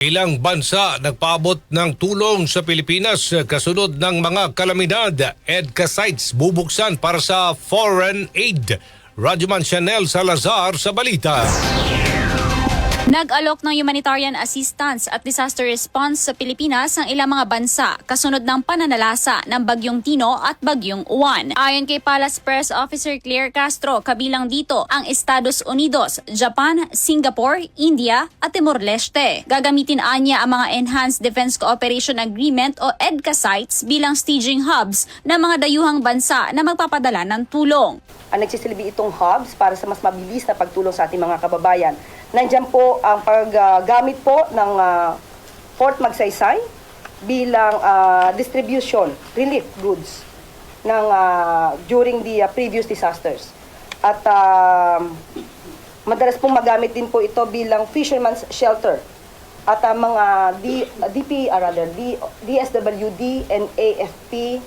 Ilang bansa nagpaabot ng tulong sa Pilipinas kasunod ng mga kalamidad. EDCA sites bubuksan para sa foreign aid. Radyoman Chanel Salazar sa balita. Nag-alok ng humanitarian assistance at disaster response sa Pilipinas ang ilang mga bansa kasunod ng pananalasa ng Bagyong Tino at Bagyong Uwan. Ayon kay Palace Press Officer Claire Castro, kabilang dito ang Estados Unidos, Japan, Singapore, India at Timor-Leste. Gagamitin anya ang mga Enhanced Defense Cooperation Agreement o EDCA sites bilang staging hubs ng mga dayuhang bansa na magpapadala ng tulong. Nagsisilbi itong hubs para sa mas mabilis na pagtulong sa ating mga kababayan. Nandiyan po ang paggamit po ng Fort Magsaysay bilang distribution, relief goods ng, during the previous disasters. At madalas pong magamit din po ito bilang fisherman's shelter at mga DSWD and AFP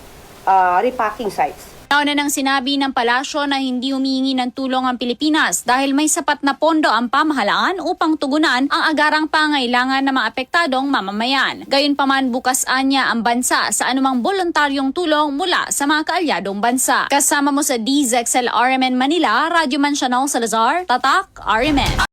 repacking sites. Nauna nang sinabi ng palasyo na hindi humihingi ng tulong ang Pilipinas dahil may sapat na pondo ang pamahalaan upang tugunan ang agarang pangailangan ng mga apektadong mamamayan. Gayunpaman, bukas anya ang bansa sa anumang voluntaryong tulong mula sa mga kaalyadong bansa. Kasama mo sa DZXL RMN Manila, Radyoman Chanel Salazar, Tatak RMN.